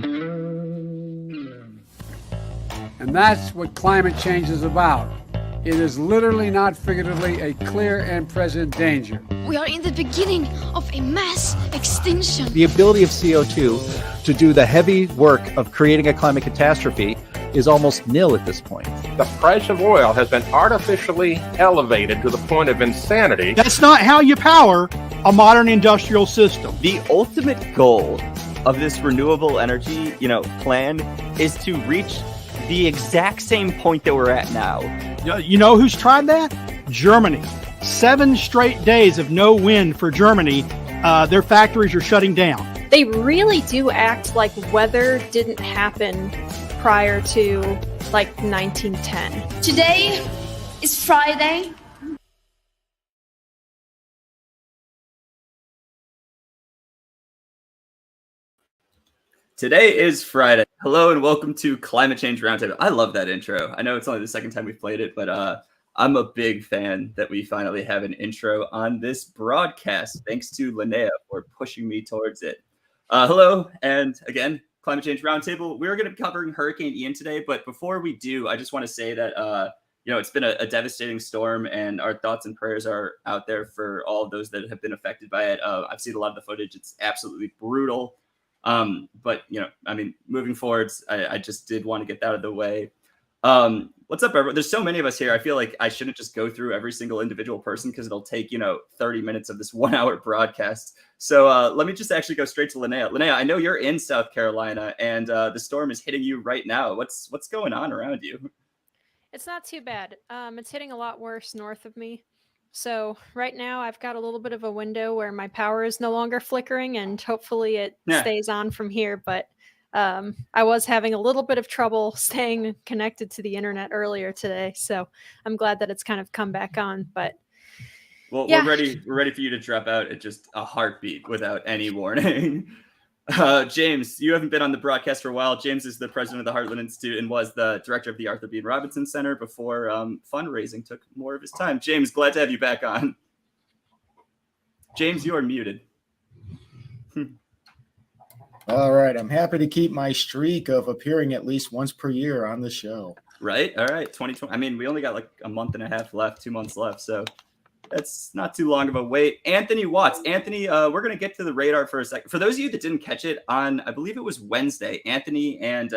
And that's what climate change is about. It is literally, not figuratively, a clear and present danger. We are in the beginning of a mass extinction. The ability of CO2 to do the heavy work of creating a climate catastrophe is almost nil at this point. The price of oil has been artificially elevated to the point of insanity. That's not how you power a modern industrial system. The ultimate goal of this renewable energy, plan is to reach the exact same point that we're at now. You know who's tried that? Germany. 7 straight days of no wind for Germany. Their factories are shutting down. They really do act like weather didn't happen prior to 1910. Today is Friday. Today is Friday. Hello and welcome to Climate Change Roundtable. I love that intro. I know it's only the second time we've played it, but I'm a big fan that we finally have an intro on this broadcast. Thanks to Linnea for pushing me towards it. Hello, and again, Climate Change Roundtable. We're going to be covering Hurricane Ian today, but before we do, I just want to say that it's been a devastating storm, and our thoughts and prayers are out there for all of those that have been affected by it. I've seen a lot of the footage. It's absolutely brutal. But moving forwards, I just did want to get that out of the way. What's up, everyone? There's so many of us here. I feel like I shouldn't just go through every single individual person because it'll take, 30 minutes of this 1 hour broadcast. So let me just actually go straight to Linnea. Linnea, I know you're in South Carolina and the storm is hitting you right now. What's going on around you? It's not too bad. It's hitting a lot worse north of me. So right now I've got a little bit of a window where my power is no longer flickering, and hopefully it stays on from here. But I was having a little bit of trouble staying connected to the internet earlier today. So I'm glad that it's kind of come back on. But we're ready for you to drop out at just a heartbeat without any warning. James, you haven't been on the broadcast for a while. James is the president of the Heartland Institute and was the director of the Arthur Bean Robinson Center before fundraising took more of his time. James, glad to have you back on. James, you are muted. All right. I'm happy to keep my streak of appearing at least once per year on the show. Right. All right. 2020. I mean, we only got like a month and a half left, 2 months left. So that's not too long of a wait. Anthony Watts. Anthony, we're going to get to the radar for a second. For those of you that didn't catch it on, I believe it was Wednesday, Anthony and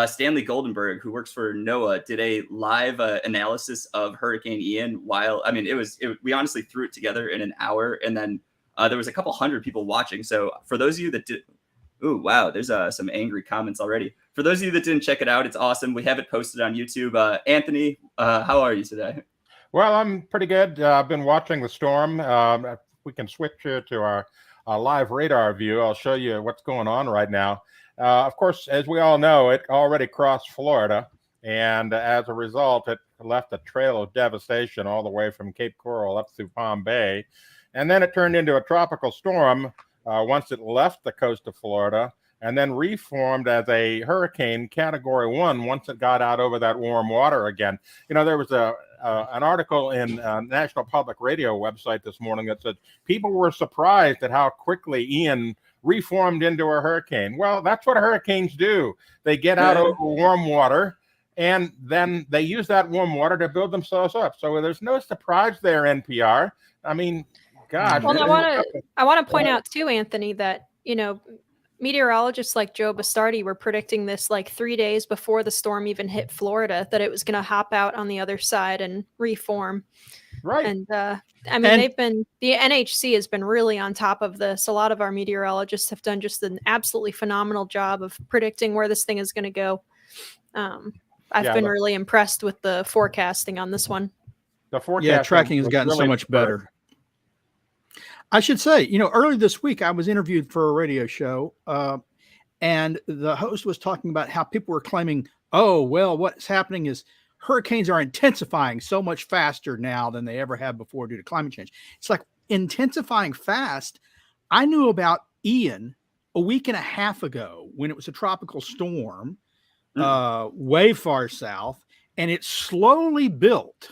Stanley Goldenberg, who works for NOAA, did a live analysis of Hurricane Ian we honestly threw it together in an hour. And then there was a couple hundred people watching. So for those of you that did, ooh, wow, there's some angry comments already. For those of you that didn't check it out, it's awesome. We have it posted on YouTube. Anthony, how are you today? Well, I'm pretty good. I've been watching the storm. If we can switch to our live radar view, I'll show you what's going on right now. Of course, as we all know, it already crossed Florida, and as a result, it left a trail of devastation all the way from Cape Coral up through Palm Bay. And then it turned into a tropical storm once it left the coast of Florida, and then reformed as a hurricane category 1 once it got out over that warm water again. There was an article in National Public Radio website this morning that said people were surprised at how quickly Ian reformed into a hurricane. Well, that's what hurricanes do. They get out over warm water, and then they use that warm water to build themselves up. So there's no surprise there, NPR. I mean, God. Well, I want to point out too, Anthony, that, meteorologists like Joe Bastardi were predicting this like 3 days before the storm even hit Florida, that it was going to hop out on the other side and reform. Right. And the NHC has been really on top of this. A lot of our meteorologists have done just an absolutely phenomenal job of predicting where this thing is going to go. I've been really impressed with the forecasting on this one. The forecasting tracking has gotten so much better. I should say, earlier this week, I was interviewed for a radio show, and the host was talking about how people were claiming, oh, well, what's happening is hurricanes are intensifying so much faster now than they ever have before due to climate change. It's like intensifying fast. I knew about Ian a week and a half ago when it was a tropical storm way far south, and it slowly built.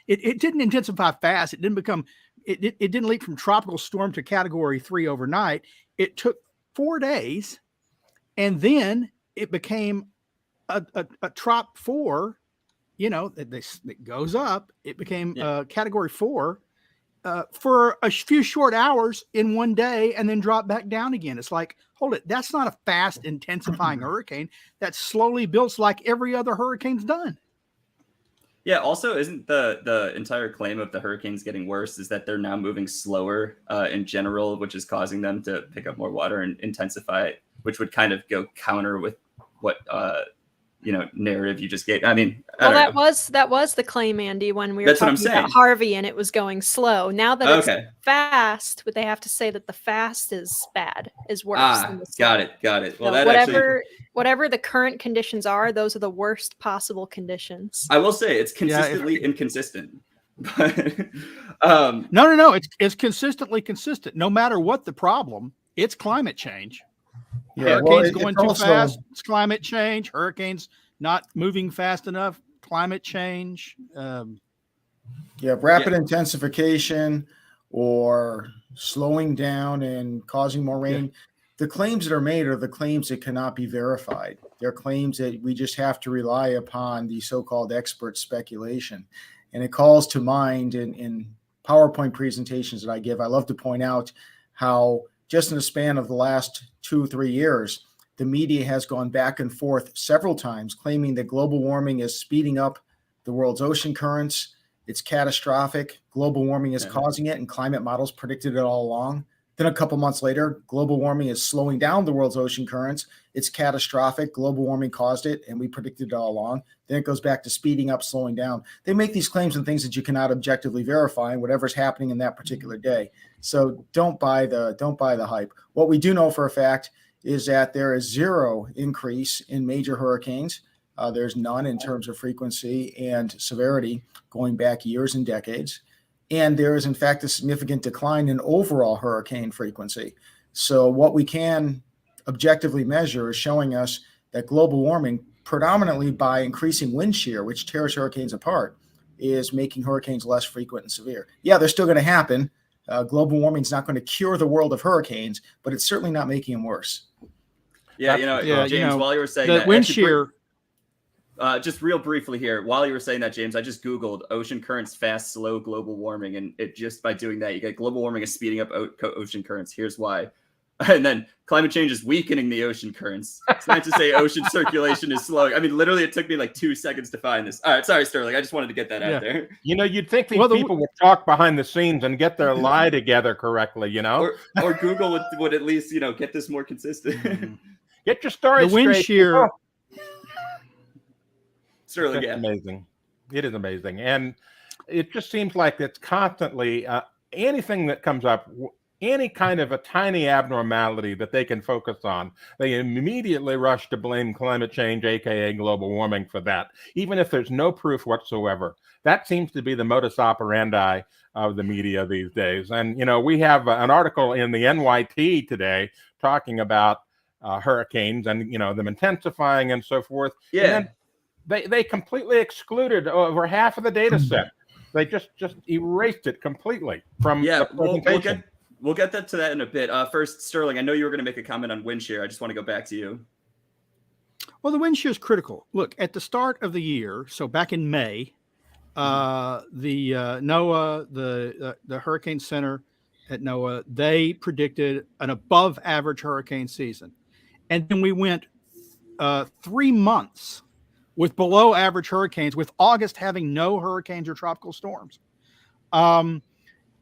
It didn't intensify fast. It didn't become... It didn't leap from tropical storm to category 3 overnight. It took 4 days, and then it became a Trop 4. It goes up. It became Category 4 for a few short hours in one day, and then dropped back down again. It's like, hold it, that's not a fast intensifying hurricane. That slowly builds like every other hurricane's done. Yeah. Also, isn't the entire claim of the hurricanes getting worse is that they're now moving slower in general, which is causing them to pick up more water and intensify, which would kind of go counter with what narrative you just gave. I mean, that was the claim, Andy, when we were talking about Harvey and it was going slow. Now that it's fast, but they have to say that the fast is bad, is worse than the slow. Got it. Well, so whatever the current conditions are, those are the worst possible conditions. I will say it's consistently inconsistent. No. It's consistently consistent. No matter what the problem, it's climate change. Hurricanes going too fast, it's climate change. Hurricanes not moving fast enough, climate change. Rapid intensification or slowing down and causing more rain. Yeah. The claims that are made are the claims that cannot be verified. They're claims that we just have to rely upon the so-called expert speculation. And it calls to mind in PowerPoint presentations that I give, I love to point out how just in the span of the last 2-3 years, the media has gone back and forth several times claiming that global warming is speeding up the world's ocean currents. It's catastrophic. Global warming is causing it, and climate models predicted it all along. Then a couple months later, global warming is slowing down the world's ocean currents. It's catastrophic. Global warming caused it, and we predicted it all along. Then it goes back to speeding up, slowing down. They make these claims and things that you cannot objectively verify in whatever's happening in that particular day. So don't buy the hype. What we do know for a fact is that there is zero increase in major hurricanes. There's none in terms of frequency and severity going back years and decades. And there is, in fact, a significant decline in overall hurricane frequency. So what we can objectively measure is showing us that global warming, predominantly by increasing wind shear, which tears hurricanes apart, is making hurricanes less frequent and severe. Yeah, they're still going to happen. Global warming is not going to cure the world of hurricanes, but it's certainly not making them worse. James, while you were saying that, wind shear. Just real briefly here, while you were saying that, James, I just Googled ocean currents fast, slow global warming. And it just by doing that, you get global warming is speeding up ocean currents. Here's why. And then climate change is weakening the ocean currents. It's meant to say ocean circulation is slowing. I mean, literally, it took me like 2 seconds to find this. All right. Sorry, Sterling. I just wanted to get that out there. You'd think these people would talk behind the scenes and get their lie together correctly, Or Google would at least, get this more consistent. Get your story straight. The wind shear. Sterling, it's amazing. It is amazing. And it just seems like it's constantly anything that comes up, any kind of a tiny abnormality that they can focus on, they immediately rush to blame climate change, aka global warming, for that, even if there's no proof whatsoever. That seems to be the modus operandi of the media these days. And, we have an article in the NYT today talking about hurricanes and, them intensifying and so forth. Yeah. And they completely excluded over half of the data set. They just erased it completely from the presentation. We'll get to that in a bit. First, Sterling, I know you were going to make a comment on wind shear. I just want to go back to you. Well, the wind shear is critical. Look, at the start of the year, so back in May, the NOAA, the Hurricane Center at NOAA, they predicted an above average hurricane season. And then we went 3 months with below average hurricanes, with August having no hurricanes or tropical storms.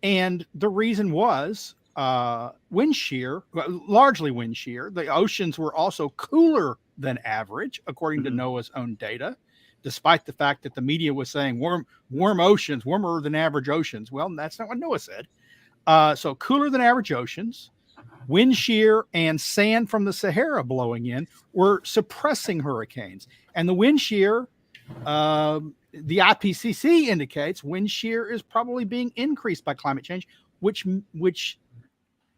And the reason was wind shear, largely wind shear. The oceans were also cooler than average, according to NOAA's own data, despite the fact that the media was saying warm oceans, warmer than average oceans. Well, that's not what NOAA said. So cooler than average oceans, wind shear, and sand from the Sahara blowing in were suppressing hurricanes. And the wind shear, the IPCC indicates wind shear is probably being increased by climate change, which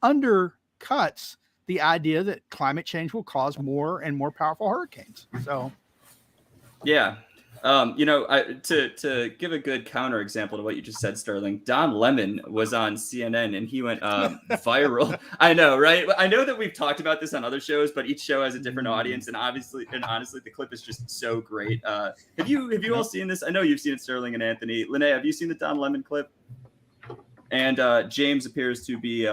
undercuts the idea that climate change will cause more and more powerful hurricanes. So, yeah. To give a good counter example to what you just said, Sterling, Don Lemon was on CNN and he went viral. I know, right? I know that we've talked about this on other shows, but each show has a different audience, and honestly, the clip is just so great. Have you all seen this? I know you've seen it, Sterling and Anthony. Linnea, have you seen the Don Lemon clip? And James appears to be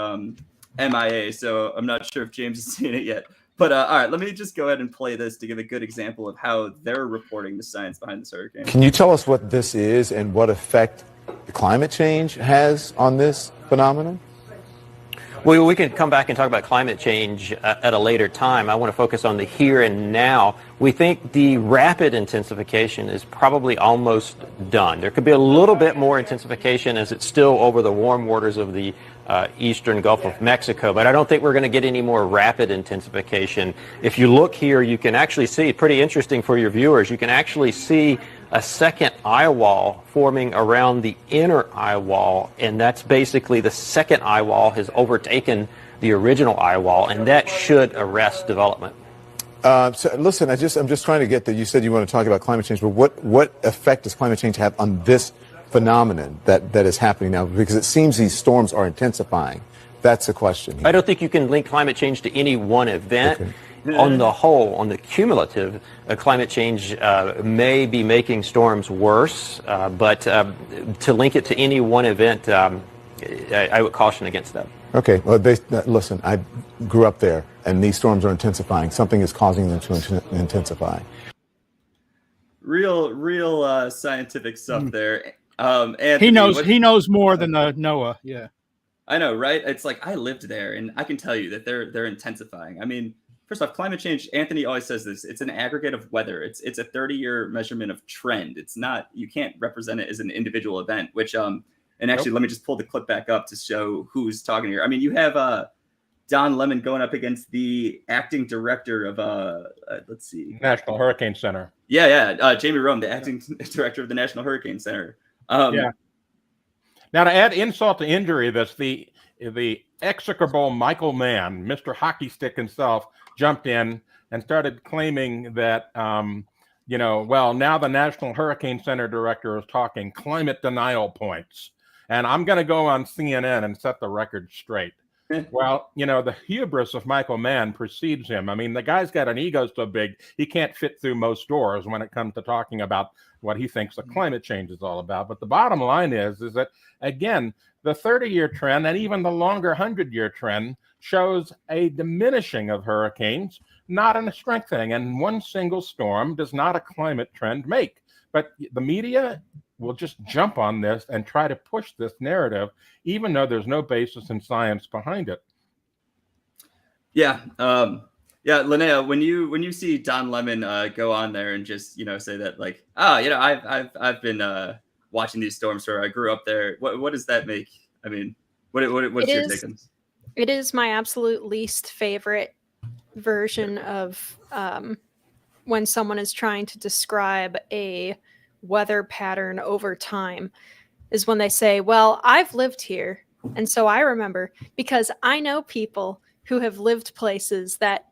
MIA, so I'm not sure if James has seen it yet. But all right, let me just go ahead and play this to give a good example of how they're reporting the science behind this hurricane. Can you tell us what this is and what effect climate change has on this phenomenon? Well, we can come back and talk about climate change at a later time. I want to focus on the here and now. We think the rapid intensification is probably almost done. There could be a little bit more intensification as it's still over the warm waters of the eastern Gulf of Mexico, but I don't think we're going to get any more rapid intensification. If you look here, you can actually see, pretty interesting for your viewers, you can actually see a second eye wall forming around the inner eye wall, and that's basically the second eye wall has overtaken the original eye wall, and that should arrest development. So listen, I'm just trying to get that. You said you want to talk about climate change, but what effect does climate change have on this phenomenon that is happening now? Because it seems these storms are intensifying. That's the question here. I don't think you can link climate change to any one event. Okay. On the whole, on the cumulative, climate change may be making storms worse, but to link it to any one event, I would caution against that. Okay. Well, listen, I grew up there, and these storms are intensifying. Something is causing them to intensify. Real scientific stuff there. Anthony, he knows more than Noah. Yeah, I know, right? It's like I lived there, and I can tell you that they're intensifying. I mean, first off, climate change, Anthony always says this, it's an aggregate of weather. It's a 30-year measurement of trend. It's not, you can't represent it as an individual event, which, and actually, Let me just pull the clip back up to show who's talking here. I mean, you have Don Lemon going up against the acting director of, let's see. National Hurricane Center. Yeah. Jamie Rome, the acting director of the National Hurricane Center. Yeah. Now, to add insult to injury, the execrable Michael Mann, Mr. Hockey Stick himself, jumped in and started claiming that, now the National Hurricane Center director is talking climate denial points. And I'm going to go on CNN and set the record straight. Well, the hubris of Michael Mann precedes him. I mean, the guy's got an ego so big, he can't fit through most doors when it comes to talking about what he thinks the climate change is all about. But the bottom line is that, again, the 30-year trend and even the longer 100-year trend shows a diminishing of hurricanes, not a strengthening. And one single storm does not a climate trend make. But the media will just jump on this and try to push this narrative, even though there's no basis in science behind it. Yeah. Linnea, when you see Don Lemon go on there and just, say that like, I've been watching these storms where I grew up there. What does that make? I mean, what's your take on this? It is my absolute least favorite version of when someone is trying to describe a weather pattern over time, is when they say, well, I've lived here, and so I remember, because I know people who have lived places that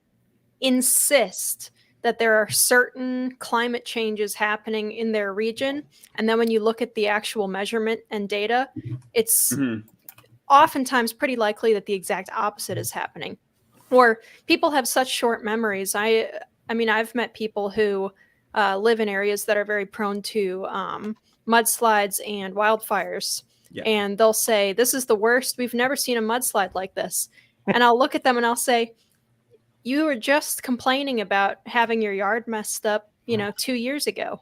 insist that there are certain climate changes happening in their region, and then when you look at the actual measurement and data, it's oftentimes pretty likely that the exact opposite is happening. Or people have such short memories. I mean, I've met people who live in areas that are very prone to mudslides and wildfires. Yeah. And they'll say, this is the worst. We've never seen a mudslide like this. And I'll look at them and I'll say, you were just complaining about having your yard messed up, 2 years ago.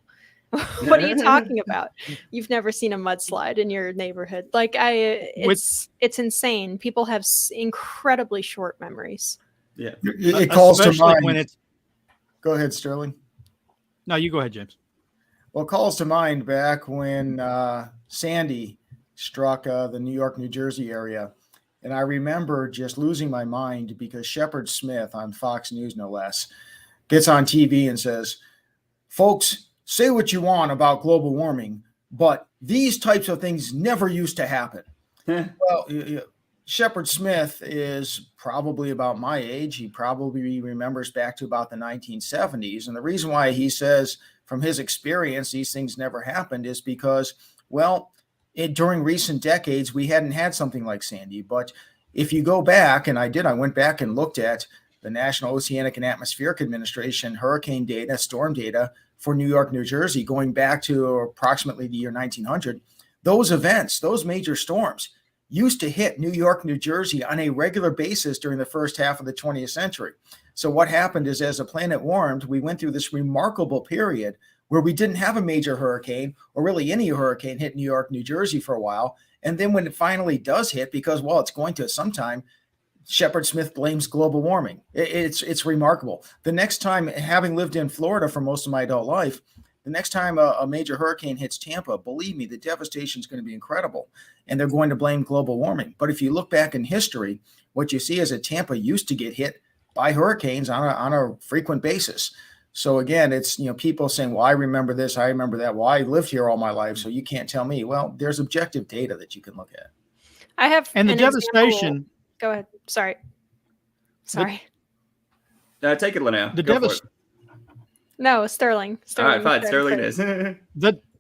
What are you talking about? You've never seen a mudslide in your neighborhood. Like it's insane. People have incredibly short memories. Yeah. It calls to mind when it's, go ahead, Sterling. No, you go ahead, James. Well, it calls to mind back when Sandy struck the New York, New Jersey area. And I remember just losing my mind because Shepard Smith on Fox News, no less, gets on TV and says, folks, say what you want about global warming, but these types of things never used to happen. Well, Shepard Smith is probably about my age. He probably remembers back to about the 1970s. And the reason why he says from his experience these things never happened is because, well, during recent decades, we hadn't had something like Sandy. But if you go back, and I went back and looked at the National Oceanic and Atmospheric Administration hurricane data, storm data for New York, New Jersey, going back to approximately the year 1900, those events, those major storms, used to hit New York, New Jersey on a regular basis during the first half of the 20th century. So what happened is, as the planet warmed, we went through this remarkable period where we didn't have a major hurricane, or really any hurricane, hit New York, New Jersey for a while. And then when it finally does hit, because, well, it's going to sometime, Shepard Smith blames global warming. It's remarkable. The next time, having lived in Florida for most of my adult life, the next time a major hurricane hits Tampa, believe me, the devastation is going to be incredible. And they're going to blame global warming. But if you look back in history, what you see is that Tampa used to get hit by hurricanes on a frequent basis. So again, it's, people saying, well, I remember this, I remember that. Well, I lived here all my life, so you can't tell me. Well, there's objective data that you can look at. I have and the devastation. Example. Go ahead. Sorry. Take it, Linnea. The devastation. No, Sterling. All right, fine. Sterling is.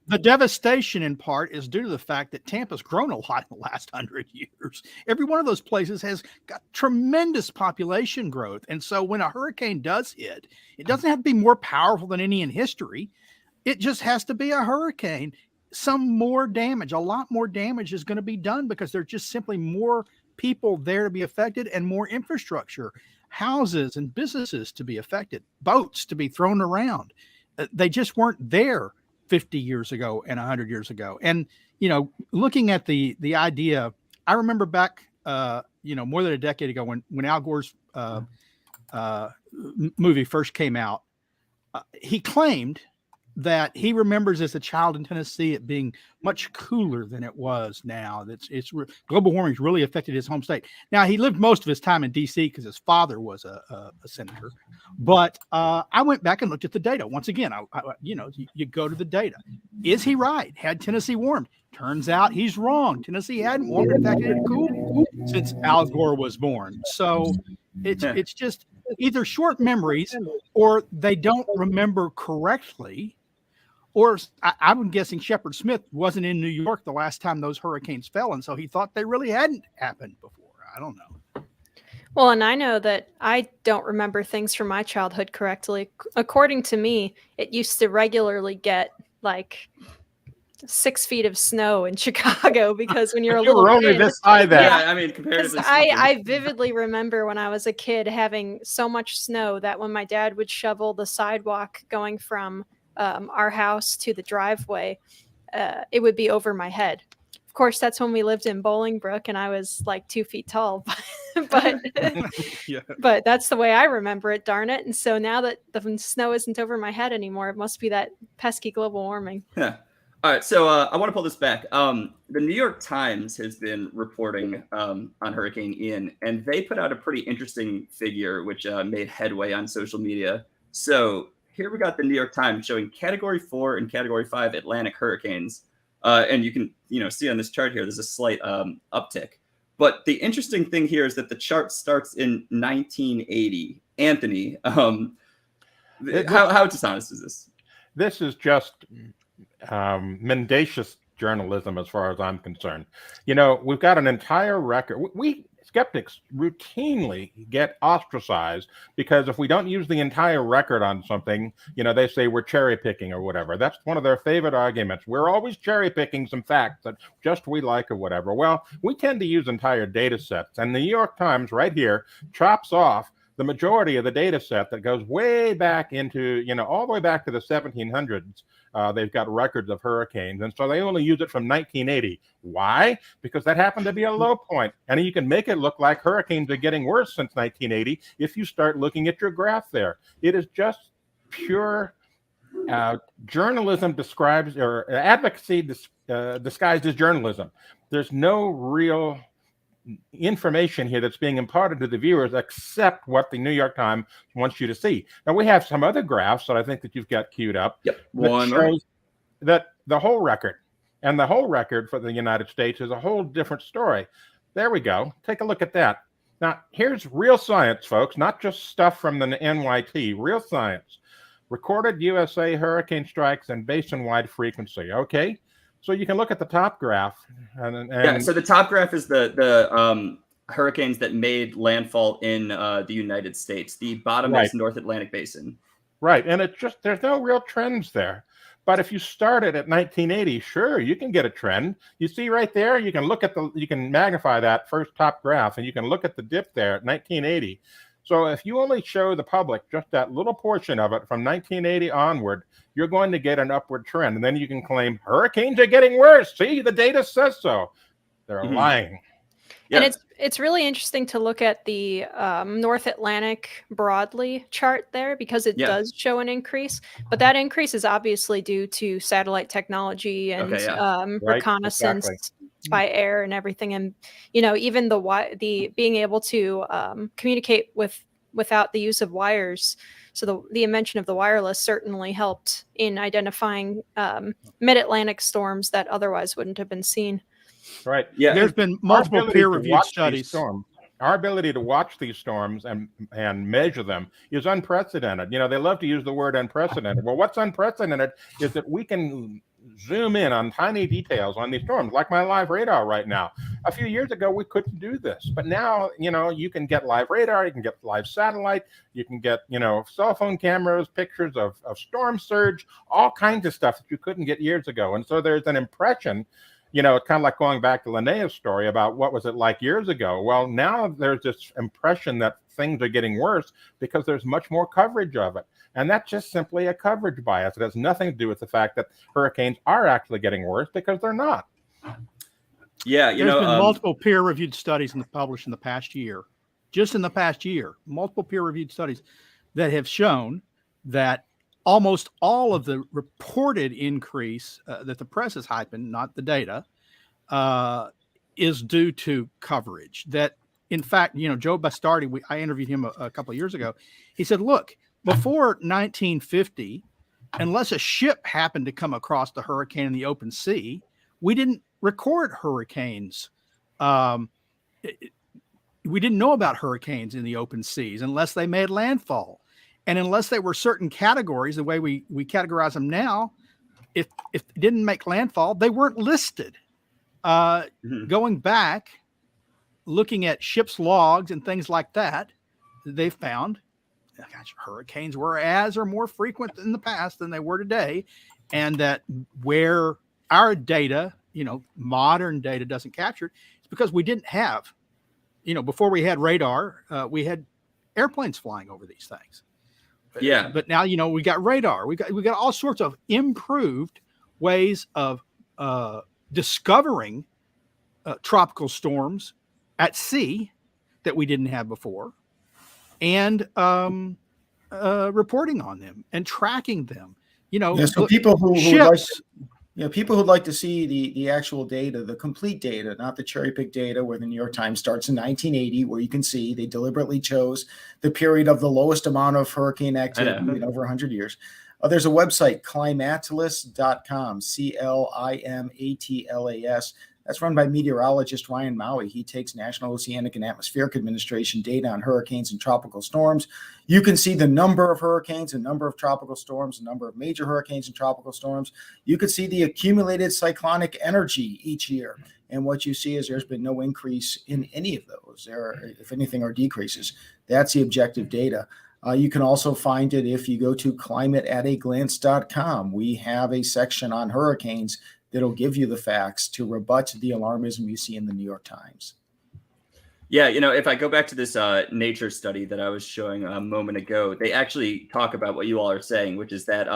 The devastation in part is due to the fact that Tampa's grown a lot in the last 100 years. Every one of those places has got tremendous population growth. And so when a hurricane does hit, it doesn't have to be more powerful than any in history. It just has to be a hurricane. Some more damage, a lot more damage is going to be done because there's just simply more people there to be affected and more infrastructure, houses and businesses to be affected, boats to be thrown around. They just weren't there 50 years ago and 100 years ago. And, looking at the idea, I remember back, more than a decade ago when Al Gore's movie first came out, he claimed that he remembers as a child in Tennessee it being much cooler than it was now. Global warming's really affected his home state. Now, he lived most of his time in D.C. because his father was a senator. But I went back and looked at the data. Once again, you go to the data. Is he right? Had Tennessee warmed? Turns out he's wrong. Tennessee hadn't warmed. In fact, it had cooled since Al Gore was born. So it's just either short memories or they don't remember correctly. Or I'm guessing Shepard Smith wasn't in New York the last time those hurricanes fell, and so he thought they really hadn't happened before. I don't know. Well, and I know that I don't remember things from my childhood correctly. According to me, it used to regularly get like 6 feet of snow in Chicago because when you're a little were only kid, this high then. Yeah, I mean, comparatively speaking. I vividly remember when I was a kid having so much snow that when my dad would shovel the sidewalk going from our house to the driveway, it would be over my head. Of course, that's when we lived in Bolingbrook and I was like 2 feet tall, but Yeah. but that's the way I remember it, darn it. And so now that the snow isn't over my head anymore, it must be that pesky global warming. Yeah. All right, so I want to pull this back. The New York Times has been reporting on Hurricane Ian, and they put out a pretty interesting figure which made headway on social media. So here we got the New York Times showing Category 4 and Category 5 Atlantic hurricanes. And you can see on this chart here, there's a slight uptick. But the interesting thing here is that the chart starts in 1980. Anthony, how dishonest is this? This is just mendacious journalism as far as I'm concerned. We've got an entire record. We skeptics routinely get ostracized because if we don't use the entire record on something, they say we're cherry picking or whatever. That's one of their favorite arguments. We're always cherry picking some facts that just we like or whatever. Well, we tend to use entire data sets, and the New York Times right here chops off the majority of the data set that goes way back into, all the way back to the 1700s. They've got records of hurricanes. And so they only use it from 1980. Why? Because that happened to be a low point. And you can make it look like hurricanes are getting worse since 1980 if you start looking at your graph there. It is just pure journalism describes, or advocacy disguised as journalism. There's no real information here that's being imparted to the viewers except what the New York Times wants you to see. Now, we have some other graphs that I think that you've got queued up. Yep. That shows that the whole record, and the whole record for the United States is a whole different story. There we go. Take a look at that. Now, here's real science, folks, not just stuff from the NYT, real science. Recorded USA hurricane strikes and basin-wide frequency. Okay, so you can look at the top graph. Yeah, so the top graph is the hurricanes that made landfall in the United States. The bottom is North Atlantic Basin. Right, and it's just, there's no real trends there. But if you started at 1980, sure, you can get a trend. You see right there, you can look at you can magnify that first top graph, and you can look at the dip there at 1980. So if you only show the public just that little portion of it from 1980 onward, you're going to get an upward trend. And then you can claim hurricanes are getting worse. See, the data says so. They're lying. Yeah. And it's really interesting to look at the North Atlantic broadly chart there, because it does show an increase, but that increase is obviously due to satellite technology and reconnaissance by air and everything. And, you know, even the being able to communicate without the use of wires. So the invention of the wireless certainly helped in identifying mid-Atlantic storms that otherwise wouldn't have been seen. Right. Yeah. There's been multiple peer-reviewed studies. Our ability to watch these storms and measure them is unprecedented. You know, they love to use the word unprecedented. Well, what's unprecedented is that we can zoom in on tiny details on these storms, like my live radar right now. A few years ago, we couldn't do this, but now, you know, you can get live radar, you can get live satellite, you can get, you know, cell phone cameras, pictures of storm surge, all kinds of stuff that you couldn't get years ago. And so there's an impression. You know, it's kind of like going back to Linnea's story about what was it like years ago. Well, now there's this impression that things are getting worse because there's much more coverage of it. And that's just simply a coverage bias. It has nothing to do with the fact that hurricanes are actually getting worse, because they're not. Yeah, there's been multiple peer-reviewed studies published in the past year, just in the past year, multiple peer-reviewed studies that have shown that almost all of the reported increase that the press is hyping, not the data, is due to coverage. That, in fact, you know, Joe Bastardi, I interviewed him a couple of years ago. He said, look, before 1950, unless a ship happened to come across the hurricane in the open sea, we didn't record hurricanes. We didn't know about hurricanes in the open seas unless they made landfall. And unless they were certain categories, the way we categorize them now, if they didn't make landfall, they weren't listed. Going back, looking at ships' logs and things like that, they found hurricanes were as or more frequent in the past than they were today. And that where our data, you know, modern data doesn't capture it, it's because we didn't have, you know, before we had radar, we had airplanes flying over these things. Yeah, but now, you know, we got radar. We got all sorts of improved ways of discovering tropical storms at sea that we didn't have before, and reporting on them and tracking them. You know, so people people who'd like to see the actual data, the complete data, not the cherry pick data where the New York Times starts in 1980, where you can see they deliberately chose the period of the lowest amount of hurricane activity in over 100 years. There's a website, climatlas.com, CLIMATLAS. That's run by meteorologist Ryan Maui. He takes National Oceanic and Atmospheric Administration data on hurricanes and tropical storms. You can see the number of hurricanes, the number of tropical storms, the number of major hurricanes and tropical storms. You can see the accumulated cyclonic energy each year. And what you see is there's been no increase in any of those. There, if anything, are decreases. That's the objective data. You can also find it if you go to climateataglance.com. We have a section on hurricanes that'll give you the facts to rebut the alarmism you see in the New York Times. Yeah, you know, if I go back to this nature study that I was showing a moment ago, they actually talk about what you all are saying, which is that,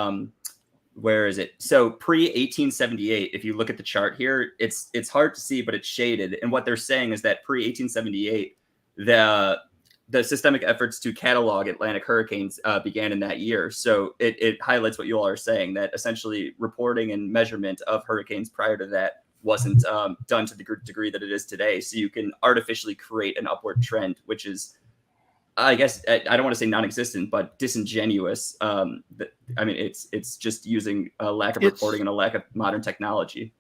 where is it? So pre-1878, if you look at the chart here, it's hard to see, but it's shaded. And what they're saying is that pre-1878, the systemic efforts to catalog Atlantic hurricanes began in that year. So it highlights what you all are saying, that essentially reporting and measurement of hurricanes prior to that wasn't done to the degree that it is today. So you can artificially create an upward trend, which is, I guess, I don't want to say non-existent, but disingenuous. I mean, it's just using a lack of reporting and a lack of modern technology.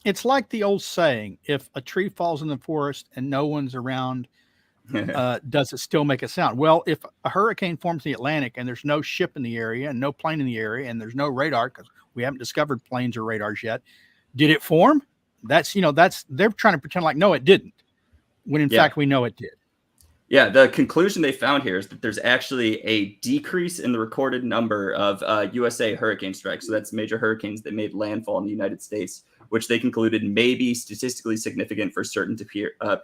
It's like the old saying, if a tree falls in the forest and no one's around, does it still make a sound? Well, if a hurricane forms in the Atlantic and there's no ship in the area and no plane in the area and there's no radar, because we haven't discovered planes or radars yet, did it form? That's they're trying to pretend like, no, it didn't, when in fact we know it did. Yeah, the conclusion they found here is that there's actually a decrease in the recorded number of USA hurricane strikes. So that's major hurricanes that made landfall in the United States, which they concluded may be statistically significant for certain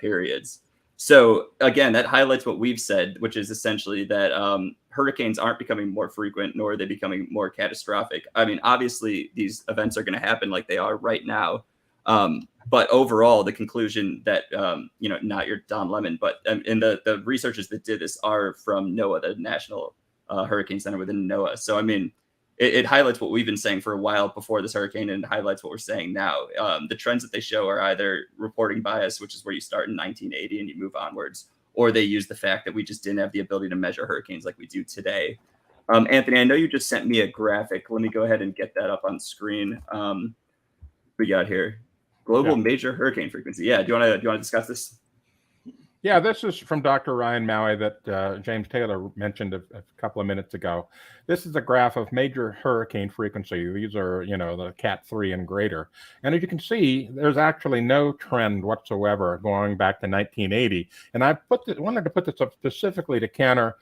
periods. So again, that highlights what we've said, which is essentially that hurricanes aren't becoming more frequent, nor are they becoming more catastrophic. I mean, obviously, these events are going to happen like they are right now. But overall, the conclusion that, not your Don Lemon, but and the researchers that did this are from NOAA, the National Hurricane Center within NOAA. So, I mean, it highlights what we've been saying for a while before this hurricane, and highlights what we're saying now. The trends that they show are either reporting bias, which is where you start in 1980 and you move onwards, or they use the fact that we just didn't have the ability to measure hurricanes like we do today. Anthony, I know you just sent me a graphic. Let me go ahead and get that up on screen. We got here. Global major hurricane frequency. Yeah, do you want to discuss this? Yeah, this is from Dr. Ryan Maui that James Taylor mentioned a couple of minutes ago. This is a graph of major hurricane frequency. These are, the Cat 3 and greater. And as you can see, there's actually no trend whatsoever going back to 1980. And I wanted to put this up specifically to counter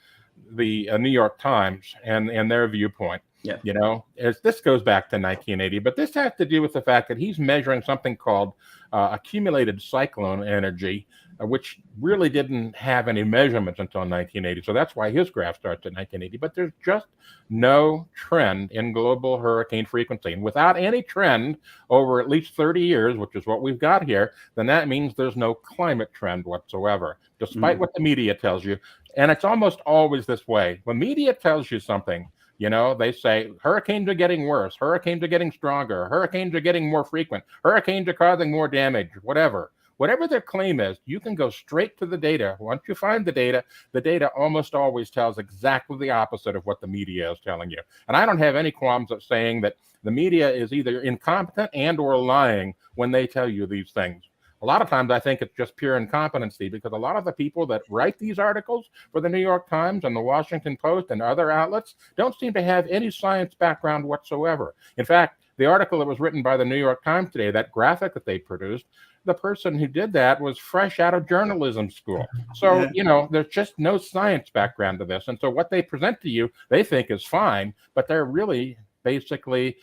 the New York Times and their viewpoint. Yeah. As this goes back to 1980, but this has to do with the fact that he's measuring something called accumulated cyclone energy, which really didn't have any measurements until 1980. So that's why his graph starts at 1980. But there's just no trend in global hurricane frequency. And without any trend over at least 30 years, which is what we've got here, then that means there's no climate trend whatsoever, despite what the media tells you. And it's almost always this way. When media tells you something, they say hurricanes are getting worse, hurricanes are getting stronger, hurricanes are getting more frequent, hurricanes are causing more damage, whatever. Whatever their claim is, you can go straight to the data. Once you find the data almost always tells exactly the opposite of what the media is telling you. And I don't have any qualms at saying that the media is either incompetent and or lying when they tell you these things. A lot of times I think it's just pure incompetency, because a lot of the people that write these articles for the New York Times and the Washington Post and other outlets don't seem to have any science background whatsoever. In fact, the article that was written by the New York Times today, that graphic that they produced, the person who did that was fresh out of journalism school. So, there's just no science background to this. And so what they present to you, they think is fine, but they're really basically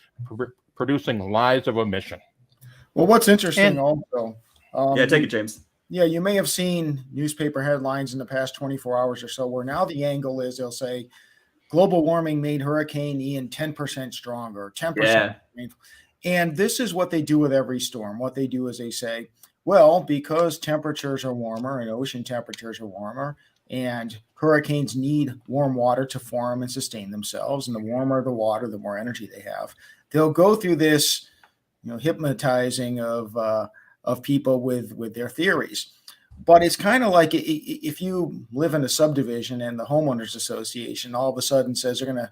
producing lies of omission. Well, what's interesting also... take it, James. Yeah, you may have seen newspaper headlines in the past 24 hours or so where now the angle is they'll say global warming made Hurricane Ian 10% stronger, 10% rainfall. And this is what they do with every storm. What they do is they say, well, because temperatures are warmer and ocean temperatures are warmer, and hurricanes need warm water to form and sustain themselves, and the warmer the water, the more energy they have. They'll go through this, hypnotizing of people with their theories. But it's kind of like if you live in a subdivision and the homeowners association all of a sudden says they're going to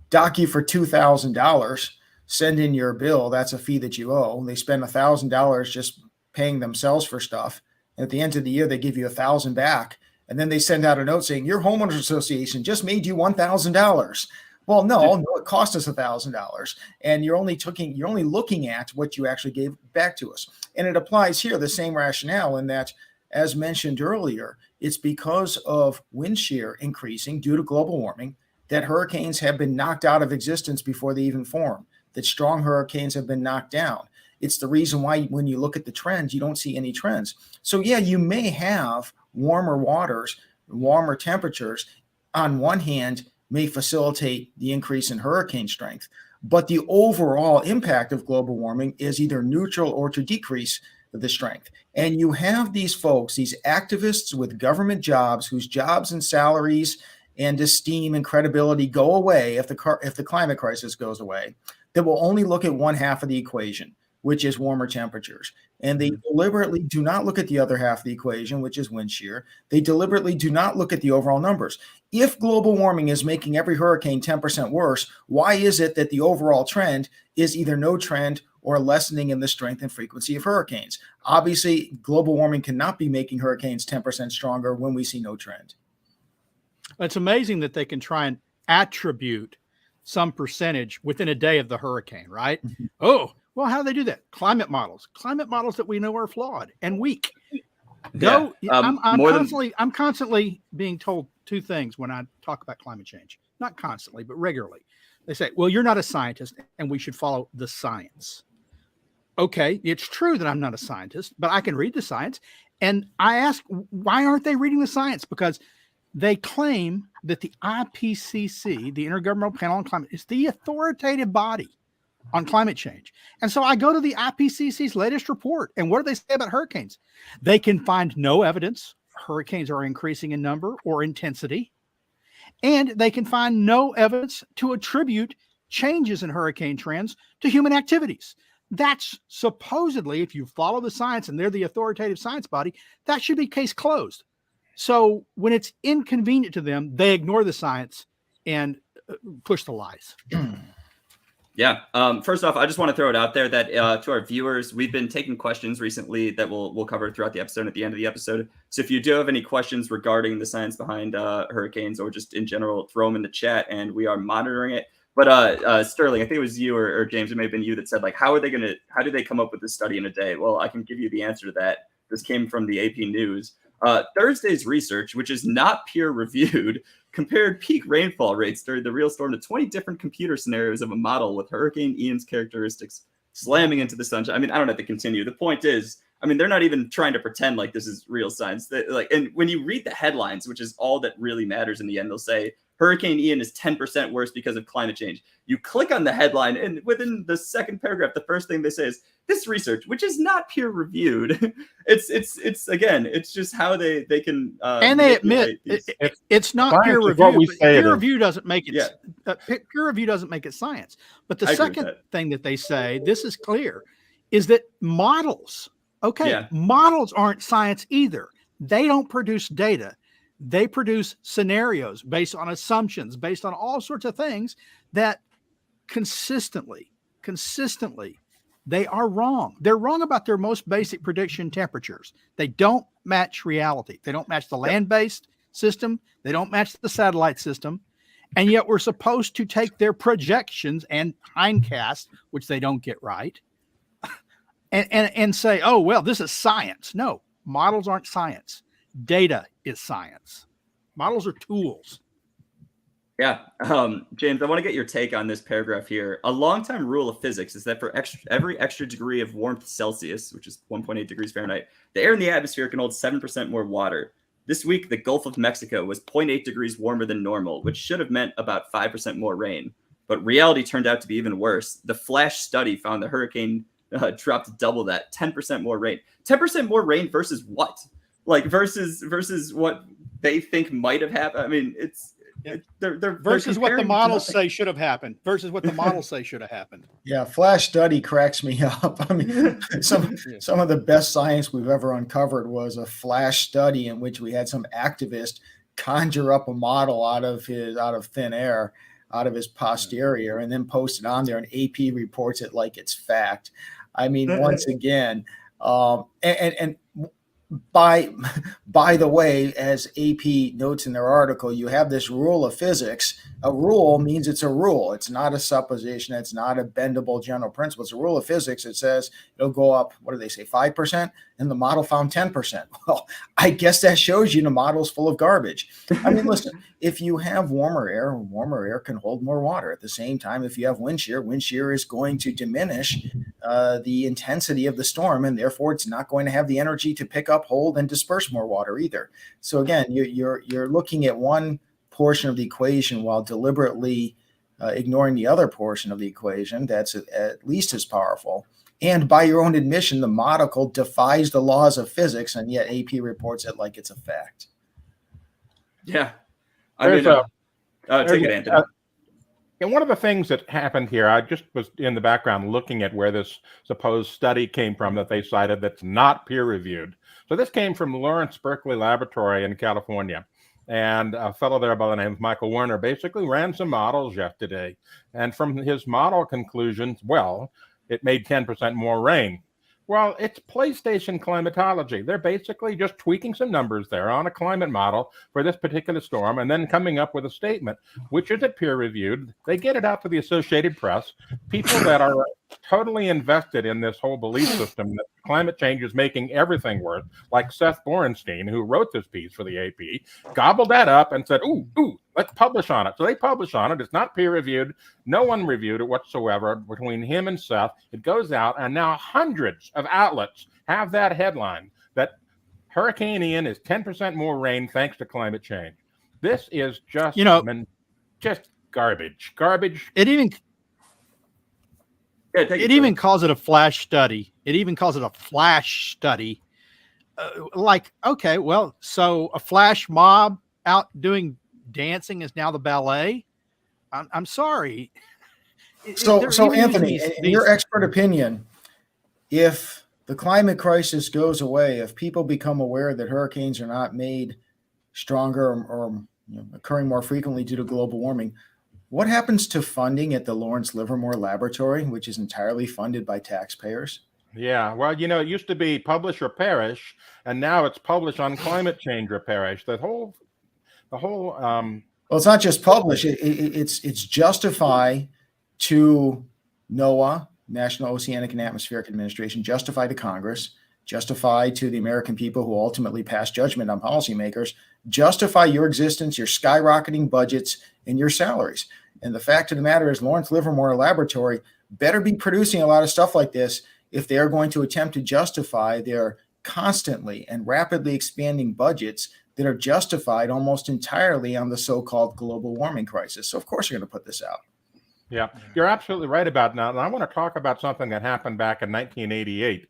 dock you for $2,000, send in your bill. That's a fee that you owe. They spend $1,000 just paying themselves for stuff. And at the end of the year, they give you $1,000 back. And then they send out a note saying your homeowners association just made you $1,000. Well, no, it cost us $1,000, and you're only looking at what you actually gave back to us. And it applies here, the same rationale, in that, as mentioned earlier, it's because of wind shear increasing due to global warming that hurricanes have been knocked out of existence before they even form, that strong hurricanes have been knocked down. It's the reason why when you look at the trends, you don't see any trends. So yeah, you may have warmer waters, warmer temperatures on one hand may facilitate the increase in hurricane strength, but the overall impact of global warming is either neutral or to decrease the strength. And you have these folks, these activists with government jobs, whose jobs and salaries and esteem and credibility go away if the climate crisis goes away, that will only look at one half of the equation, which is warmer temperatures. And they deliberately do not look at the other half of the equation, which is wind shear. They deliberately do not look at the overall numbers. If global warming is making every hurricane 10% worse, why is it that the overall trend is either no trend or lessening in the strength and frequency of hurricanes. Obviously, global warming cannot be making hurricanes 10% stronger when we see no trend. It's amazing that they can try and attribute some percentage within a day of the hurricane, right? Oh, well, how do they do that? Climate models that we know are flawed and weak. I'm constantly being told two things when I talk about climate change. Not constantly, but regularly. They say, well, you're not a scientist and we should follow the science. Okay, it's true that I'm not a scientist, but I can read the science. And I ask, why aren't they reading the science? Because they claim that the IPCC, the Intergovernmental Panel on Climate, is the authoritative body on climate change. And so I go to the IPCC's latest report. And what do they say about hurricanes? They can find no evidence hurricanes are increasing in number or intensity. And they can find no evidence to attribute changes in hurricane trends to human activities. That's supposedly, if you follow the science and they're the authoritative science body, that should be case closed. So when it's inconvenient to them, they ignore the science and push the lies. Yeah. First off, I just want to throw it out there that to our viewers, we've been taking questions recently that we'll cover throughout the episode and at the end of the episode. So if you do have any questions regarding the science behind hurricanes or just in general, throw them in the chat and we are monitoring it. But Sterling, I think it was you or James, it may have been you that said, like, how do they come up with this study in a day? Well, I can give you the answer to that. This came from the AP News. Thursday's research, which is not peer reviewed, compared peak rainfall rates during the real storm to 20 different computer scenarios of a model with Hurricane Ian's characteristics slamming into the sunshine. I mean, I don't have to continue. The point is, I mean, they're not even trying to pretend like this is real science. And when you read the headlines, which is all that really matters in the end, they'll say Hurricane Ian is 10% worse because of climate change. You click on the headline, and within the second paragraph, the first thing they say is this research, which is not peer reviewed. It's just how they can. And they admit it's not peer review. Peer review doesn't make it. Peer review doesn't make it science. But the second thing that they say, this is clear, is that models. Models aren't science either. They don't produce data. They produce scenarios based on assumptions, based on all sorts of things that consistently, they are wrong. They're wrong about their most basic prediction temperatures. They don't match reality. They don't match the land-based system. They don't match the satellite system. And yet we're supposed to take their projections and hindcast, which they don't get right, and say, oh, well, this is science. No, models aren't science. Data is science. Models are tools. Yeah. James, I want to get your take on this paragraph here. A longtime rule of physics is that for every extra degree of warmth Celsius, which is 1.8 degrees Fahrenheit, the air in the atmosphere can hold 7% more water. This week, the Gulf of Mexico was 0.8 degrees warmer than normal, which should have meant about 5% more rain. But reality turned out to be even worse. The flash study found the hurricane dropped double that, 10% more rain. 10% more rain versus what? Like versus what they think might have happened. I mean, they're versus what the models say should have happened. Versus what the models say should have happened. Yeah, flash study cracks me up. I mean, some of the best science we've ever uncovered was a flash study in which we had some activist conjure up a model out of thin air, out of his posterior, and then post it on there, and AP reports it like it's fact. I mean, once again, and by the way, as AP notes in their article, you have this rule of physics. A rule means it's a rule. It's not a supposition. It's not a bendable general principle. It's a rule of physics. It says it'll go up, what do they say, 5%? And the model found 10%. Well, I guess that shows you the model's full of garbage. I mean, listen, if you have warmer air can hold more water. At the same time, if you have wind shear is going to diminish the intensity of the storm, and therefore it's not going to have the energy to pick up, hold, and disperse more water either. So again, you're looking at one portion of the equation while deliberately ignoring the other portion of the equation that's at least as powerful. And by your own admission, the model defies the laws of physics, and yet AP reports it like it's a fact. Yeah. Take it, Anthony. And one of the things that happened here, I just was in the background looking at where this supposed study came from that they cited that's not peer-reviewed. So this came from Lawrence Berkeley Laboratory in California. And a fellow there by the name of Michael Werner basically ran some models yesterday. And from his model conclusions, well, it made 10% more rain. Well, it's PlayStation climatology. They're basically just tweaking some numbers there on a climate model for this particular storm and then coming up with a statement, which isn't peer-reviewed. They get it out to the Associated Press. People that are totally invested in this whole belief system that climate change is making everything worse, like Seth Borenstein, who wrote this piece for the AP, gobbled that up and said, ooh, let's publish on it. So they publish on it. It's not peer-reviewed. No one reviewed it whatsoever. Between him and Seth, it goes out, and now hundreds of outlets have that headline that Hurricane Ian is 10% more rain thanks to climate change. This is just, just garbage. It even calls it a flash study. It even calls it a flash study. Like, okay, well, so a flash mob out doing dancing is now the ballet. I'm sorry. So Anthony, in your expert opinion, if the climate crisis goes away, if people become aware that hurricanes are not made stronger or occurring more frequently due to global warming, what happens to funding at the Lawrence Livermore Laboratory, which is entirely funded by taxpayers? Yeah, well, it used to be publish or perish, and now it's publish on climate change or perish. The whole. Well, it's not just publish; it's justify to NOAA, National Oceanic and Atmospheric Administration, justify to Congress, justify to the American people who ultimately pass judgment on policymakers, justify your existence, your skyrocketing budgets, and your salaries. And the fact of the matter is, Lawrence Livermore Laboratory better be producing a lot of stuff like this if they are going to attempt to justify their constantly and rapidly expanding budgets that are justified almost entirely on the so-called global warming crisis. So of course you're going to put this out. Yeah, you're absolutely right about that. And I want to talk about something that happened back in 1988.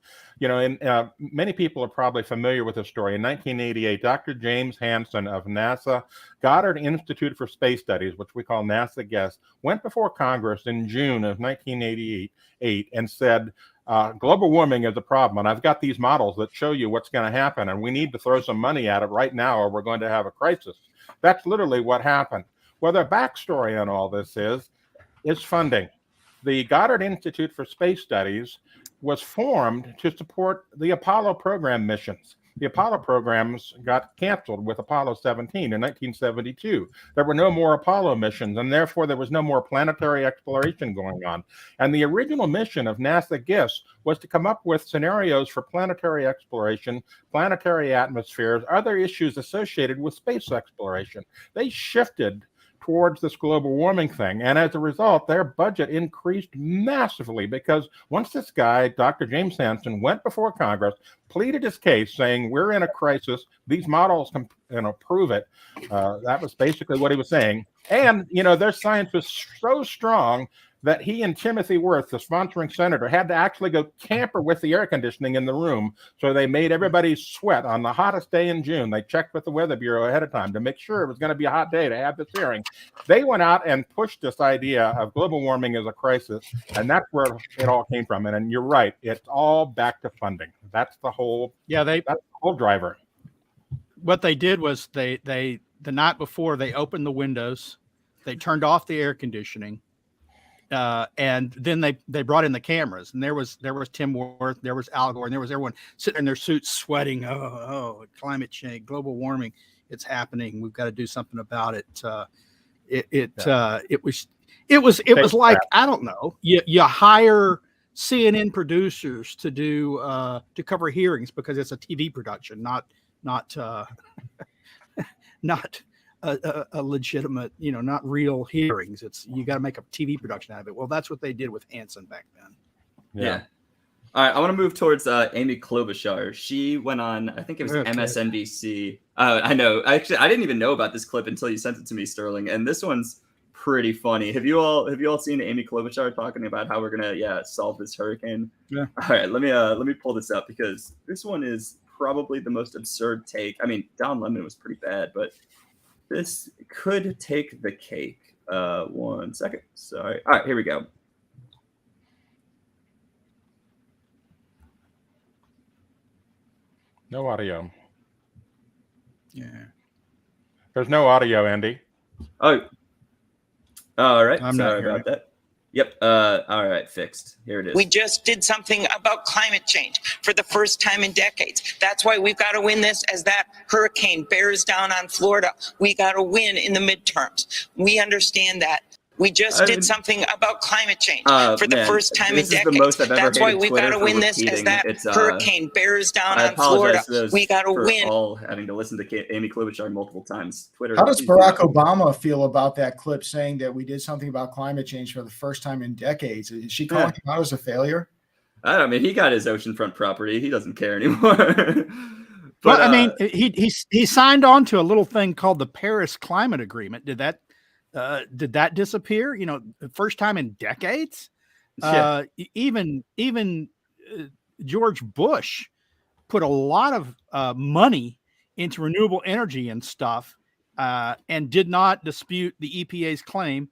Many people are probably familiar with this story. In 1988, Dr. James Hansen of NASA Goddard Institute for Space Studies, which we call NASA GESS, went before Congress in June of 1988 and said, global warming is a problem, and I've got these models that show you what's going to happen, and we need to throw some money at it right now or we're going to have a crisis. That's literally what happened. Well, the backstory on all this is funding. The Goddard Institute for Space Studies was formed to support the Apollo program missions. The Apollo programs got canceled with Apollo 17 in 1972. There were no more Apollo missions, and therefore there was no more planetary exploration going on. And the original mission of NASA GISS was to come up with scenarios for planetary exploration, planetary atmospheres, other issues associated with space exploration. They shifted towards this global warming thing. And as a result, their budget increased massively because once this guy, Dr. James Hansen, went before Congress, pleaded his case saying, we're in a crisis, these models can prove it. That was basically what he was saying. And, their science was so strong that he and Timothy Worth, the sponsoring senator, had to actually go tamper with the air conditioning in the room. So they made everybody sweat on the hottest day in June. They checked with the Weather Bureau ahead of time to make sure it was going to be a hot day to have this hearing. They went out and pushed this idea of global warming as a crisis, and that's where it all came from. And you're right, it's all back to funding. That's the whole driver. What they did was they the night before they opened the windows, they turned off the air conditioning. And then they brought in the cameras, and there was Tim Worth, there was Al Gore, and there was everyone sitting in their suits sweating. Oh, climate change, global warming, it's happening. We've got to do something about it. It was like, I don't know. You hire CNN producers to do to cover hearings because it's a TV production, not a legitimate, not real hearings. You got to make a TV production out of it. Well, that's what they did with Hansen back then. Yeah. All right. I want to move towards Amy Klobuchar. She went on, I think it was MSNBC. I know. Actually, I didn't even know about this clip until you sent it to me, Sterling. And this one's pretty funny. Have you all seen Amy Klobuchar talking about how we're gonna solve this hurricane? Yeah. All right. Let me pull this up because this one is probably the most absurd take. I mean, Don Lemon was pretty bad, but this could take the cake. 1 second. Sorry. All right, here we go. No audio. Yeah. There's no audio, Andy. Oh. All right. I'm Sorry not about that. Yep. All right. Fixed. Here it is. We just did something about climate change for the first time in decades. That's why we've got to win this as that hurricane bears down on Florida. We got to win in the midterms. We understand that. We just did something about climate change for the first time in decades. That's why we've got to win this as that hurricane bears down on Florida. We got to win. All having to listen to Amy Klobuchar multiple times. Twitter. How does Barack Obama feel about that clip saying that we did something about climate change for the first time in decades? Is she calling him out as a failure? I don't mean, he got his oceanfront property. He doesn't care anymore. But I mean, he signed on to a little thing called the Paris Climate Agreement. Did that disappear? You know, the first time in decades. Yeah. Even George Bush put a lot of money into renewable energy and stuff, and did not dispute the EPA's claim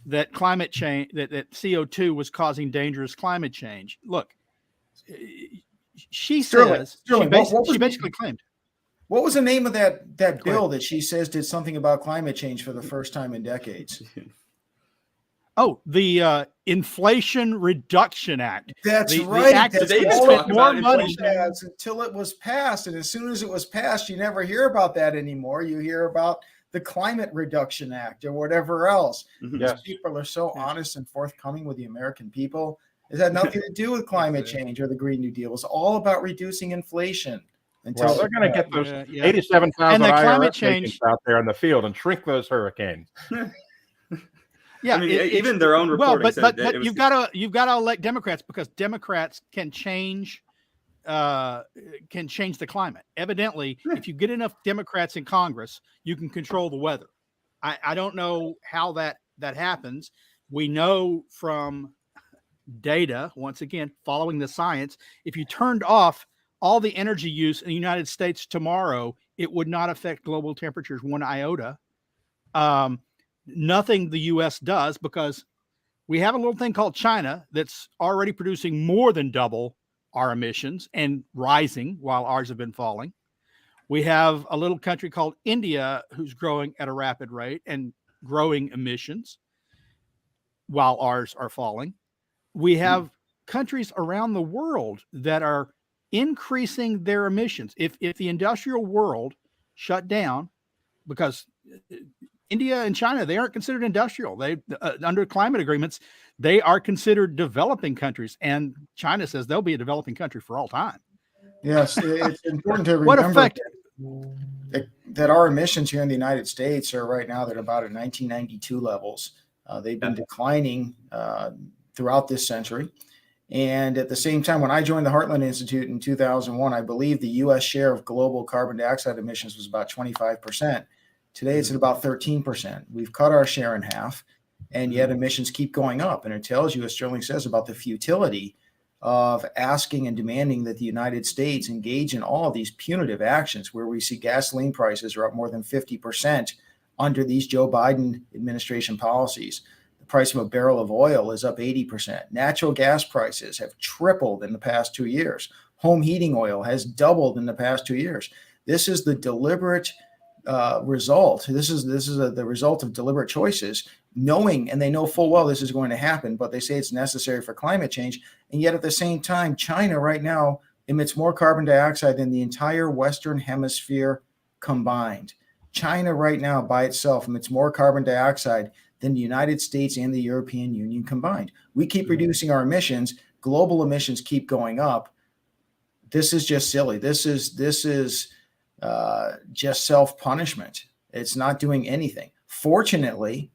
that climate change, that CO2 was causing dangerous climate change. Look, she says she basically claimed. What was the name of that bill that she says did something about climate change for the first time in decades? Oh, the Inflation Reduction Act. That's right. The act Did they even talk more about money inflation? until it was passed, and as soon as it was passed, you never hear about that anymore. You hear about the Climate Reduction Act or whatever else. Yes. People are so honest and forthcoming with the American people. It had nothing to do with climate change or the Green New Deal. It's all about reducing inflation. Well, they're going to get those 87,000 IRS agents out there in the field and shrink those hurricanes. Yeah, I mean, even their own reporting. Well, but you've got to elect Democrats, because Democrats can change the climate. Evidently, if you get enough Democrats in Congress, you can control the weather. I don't know how that happens. We know from data, once again, following the science, if you turned off all the energy use in the United States tomorrow, it would not affect global temperatures one iota. Nothing the U.S. does, because we have a little thing called China that's already producing more than double our emissions and rising while ours have been falling. We have a little country called India who's growing at a rapid rate and growing emissions while ours are falling. We have countries around the world that are increasing their emissions. If the industrial world shut down, because India and China, they aren't considered industrial. They under climate agreements, they are considered developing countries, and China says they'll be a developing country for all time. Yes, it's important to remember that our emissions here in the United States are right now at about 1992 levels. They've been declining throughout this century. And at the same time, when I joined the Heartland Institute in 2001, I believe the U.S. share of global carbon dioxide emissions was about 25%. Today, it's at about 13%. We've cut our share in half, and yet emissions keep going up. And it tells you, as Sterling says, about the futility of asking and demanding that the United States engage in all of these punitive actions, where we see gasoline prices are up more than 50% under these Joe Biden administration policies. Price of a barrel of oil is up 80%. Natural gas prices have tripled in the past 2 years. Home heating oil has doubled in the past 2 years. This is the deliberate result. This is the result of deliberate choices, knowing, and they know full well this is going to happen, but they say it's necessary for climate change. And yet at the same time, China right now emits more carbon dioxide than the entire Western Hemisphere combined. China right now by itself emits more carbon dioxide than the United States and the European Union combined. We keep reducing our emissions. Global emissions keep going up. This is just silly. This is just self-punishment. It's not doing anything. Fortunately,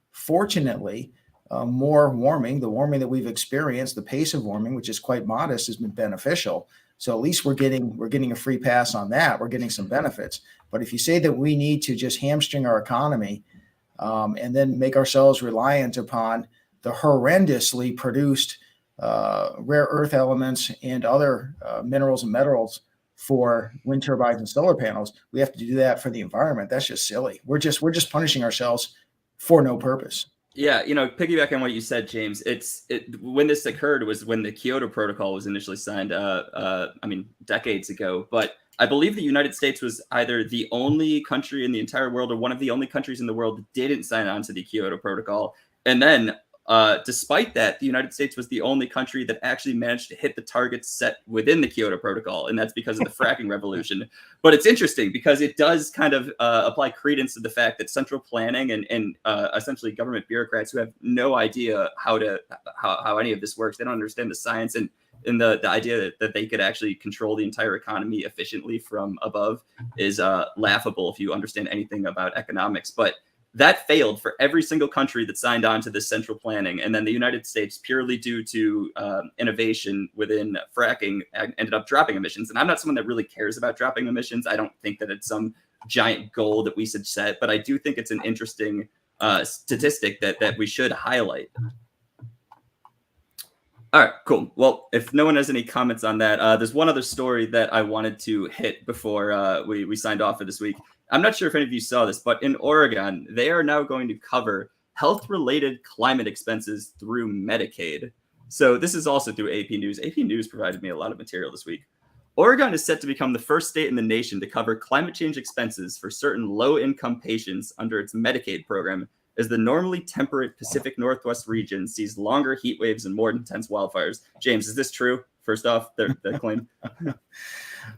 more warming, the warming that we've experienced, the pace of warming, which is quite modest, has been beneficial. So at least we're getting a free pass on that. We're getting some benefits. But if you say that we need to just hamstring our economy, and then make ourselves reliant upon the horrendously produced rare earth elements and other minerals and metals for wind turbines and solar panels, we have to do that for the environment. That's just silly. We're just punishing ourselves for no purpose. Yeah, piggyback on what you said, James. When this occurred was when the Kyoto Protocol was initially signed. Decades ago, but I believe the United States was either the only country in the entire world or one of the only countries in the world that didn't sign on to the Kyoto Protocol. And then Despite that, the United States was the only country that actually managed to hit the targets set within the Kyoto Protocol, and that's because of the fracking revolution. But it's interesting because it does kind of apply credence to the fact that central planning and essentially government bureaucrats who have no idea how any of this works, they don't understand the science and the idea that they could actually control the entire economy efficiently from above is laughable if you understand anything about economics. But that failed for every single country that signed on to this central planning. And then the United States, purely due to innovation within fracking, ended up dropping emissions. And I'm not someone that really cares about dropping emissions. I don't think that it's some giant goal that we should set, but I do think it's an interesting statistic that we should highlight. All right, cool. Well, if no one has any comments on that, there's one other story that I wanted to hit before we signed off for this week. I'm not sure if any of you saw this, but in Oregon, they are now going to cover health-related climate expenses through Medicaid. So this is also through AP News. AP News provided me a lot of material this week. Oregon is set to become the first state in the nation to cover climate change expenses for certain low-income patients under its Medicaid program, as the normally temperate Pacific Northwest region sees longer heat waves and more intense wildfires. James, is this true? First off, their claim.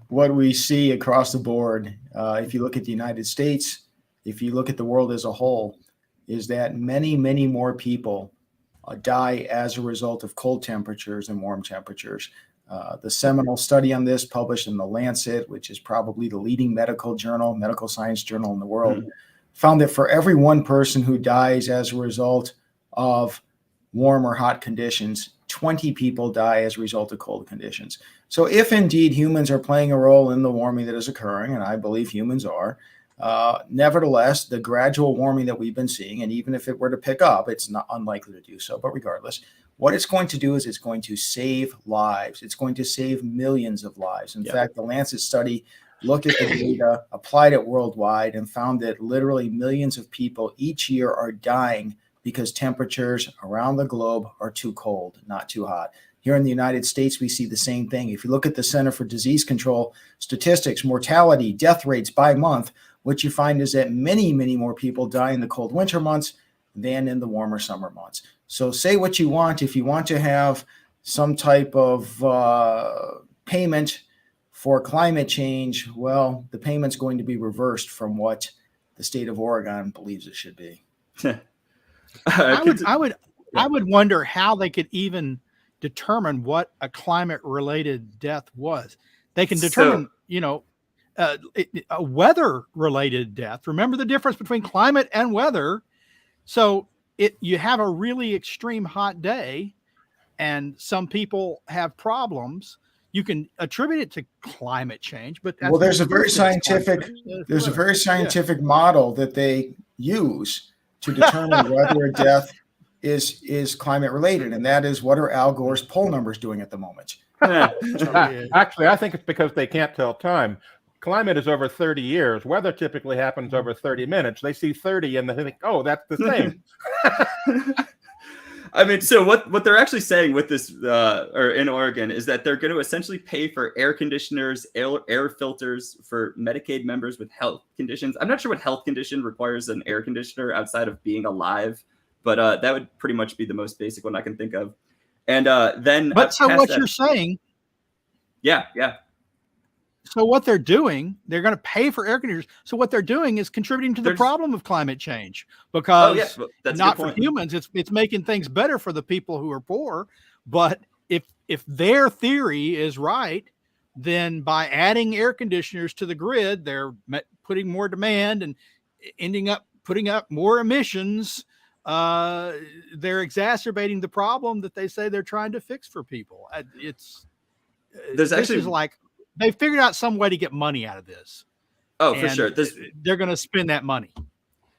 What we see across the board, if you look at the United States, if you look at the world as a whole, is that many, many more people die as a result of cold temperatures and warm temperatures. The seminal study on this, published in The Lancet, which is probably the leading medical science journal in the world, found that for every one person who dies as a result of warm or hot conditions, 20 people die as a result of cold conditions. So if indeed humans are playing a role in the warming that is occurring, and I believe humans are, nevertheless, the gradual warming that we've been seeing, and even if it were to pick up, it's not unlikely to do so, but regardless, what it's going to do is it's going to save lives. It's going to save millions of lives. In fact, the Lancet study looked at the data, applied it worldwide, and found that literally millions of people each year are dying because temperatures around the globe are too cold, not too hot. Here in the United States, we see the same thing. If you look at the Center for Disease Control statistics, mortality, death rates by month, what you find is that many, many more people die in the cold winter months than in the warmer summer months. So say what you want. If you want to have some type of payment for climate change, well, the payment's going to be reversed from what the state of Oregon believes it should be. I would wonder how they could even determine what a climate-related death was. They can determine, a weather-related death. Remember the difference between climate and weather. So you have a really extreme hot day, and some people have problems. You can attribute it to climate change, but that's there's a very scientific model that they use to determine whether a death is climate related, and that is, what are Al Gore's poll numbers doing at the moment? Actually, I think it's because they can't tell time. Climate is over 30 years. Weather typically happens over 30 minutes. They see 30 and they think, oh, that's the same. I mean, so what they're actually saying with this, or in Oregon, is that they're going to essentially pay for air conditioners, air filters for Medicaid members with health conditions. I'm not sure what health condition requires an air conditioner outside of being alive, but that would pretty much be the most basic one I can think of. And then, but so what you're saying, yeah. So what they're doing, they're going to pay for air conditioners. So what they're doing is contributing to the problem of climate change, because not for humans, it's making things better for the people who are poor. But if their theory is right, then by adding air conditioners to the grid, they're putting more demand and ending up putting up more emissions. They're exacerbating the problem that they say they're trying to fix for people. They figured out some way to get money out of this. Oh, for sure. They're going to spend that money.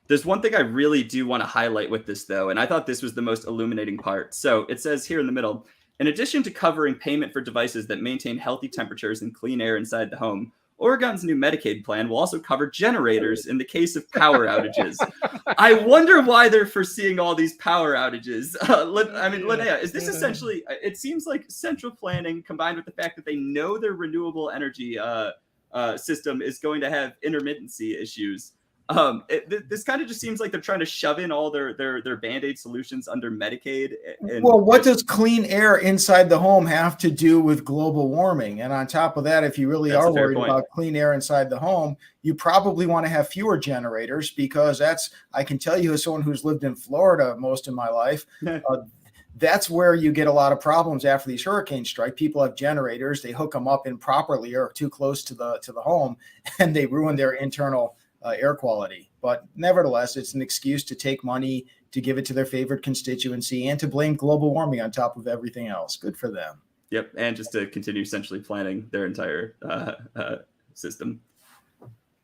There's one thing I really do want to highlight with this, though, and I thought this was the most illuminating part. So it says here in the middle, in addition to covering payment for devices that maintain healthy temperatures and clean air inside the home, Oregon's new Medicaid plan will also cover generators in the case of power outages. I wonder why they're foreseeing all these power outages. Linnea, is this essentially, it seems like central planning combined with the fact that they know their renewable energy system is going to have intermittency issues. This kind of just seems like they're trying to shove in all their Band-Aid solutions under Medicaid. Well, what does clean air inside the home have to do with global warming? And on top of that, if you really are worried about clean air inside the home, you probably want to have fewer generators, because I can tell you as someone who's lived in Florida most of my life, that's where you get a lot of problems after these hurricanes strike. People have generators, they hook them up improperly or too close to the home, and they ruin their internal air quality. But nevertheless, it's an excuse to take money, to give it to their favorite constituency, and to blame global warming on top of everything else. Good for them. Yep, and just to continue essentially planning their entire system.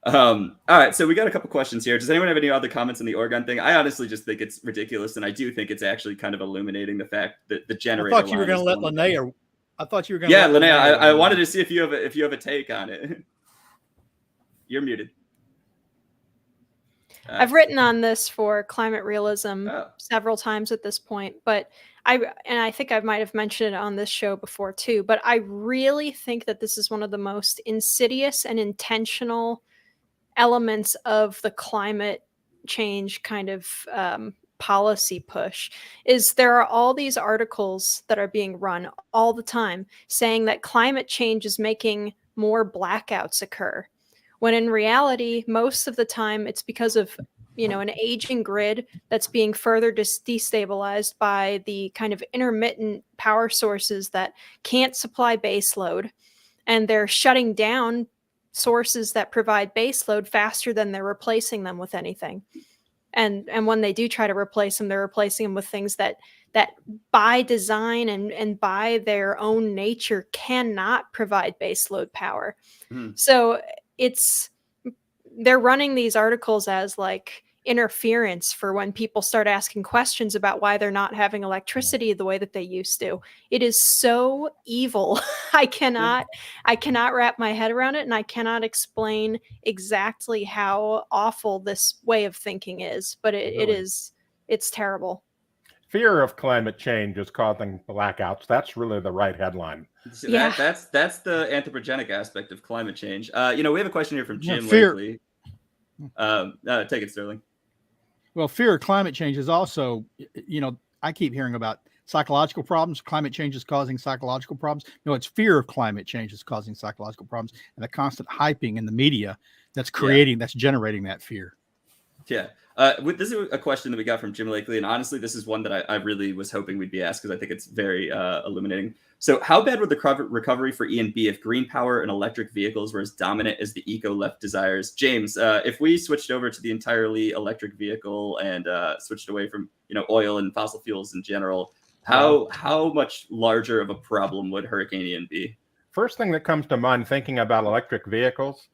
All right, so we got a couple questions here. Does anyone have any other comments on the Oregon thing? I honestly just think it's ridiculous, and I do think it's actually kind of illuminating the fact that the generator. I thought you were going to let Linnea. I thought you were going to. Yeah, Linnea. I wanted to see if you have a take on it. You're muted. I've written on this for Climate Realism several times at this point, but I think I might have mentioned it on this show before too, but I really think that this is one of the most insidious and intentional elements of the climate change kind of policy push. Is there are all these articles that are being run all the time saying that climate change is making more blackouts occur, when in reality, most of the time it's because of, an aging grid that's being further destabilized by the kind of intermittent power sources that can't supply baseload, and they're shutting down sources that provide baseload faster than they're replacing them with anything. And when they do try to replace them, they're replacing them with things that by design and by their own nature cannot provide baseload power. So they're running these articles as like interference for when people start asking questions about why they're not having electricity the way that they used to. It is so evil. I cannot wrap my head around it, and I cannot explain exactly how awful this way of thinking is, but it's terrible. Fear of climate change is causing blackouts. That's really the right headline. So that's the anthropogenic aspect of climate change. We have a question here from Jim Lakely. Take it, Sterling. Well, fear of climate change is also, I keep hearing about psychological problems. Climate change is causing psychological problems. No, it's fear of climate change is causing psychological problems, and the constant hyping in the media that's generating that fear. Yeah. This is a question that we got from Jim Lakely, and honestly, this is one that I really was hoping we'd be asked because I think it's very illuminating. So how bad would the recovery for E&B be if green power and electric vehicles were as dominant as the eco-left desires? James, if we switched over to the entirely electric vehicle and switched away from oil and fossil fuels in general, how much larger of a problem would Hurricane Ian be? First thing that comes to mind thinking about electric vehicles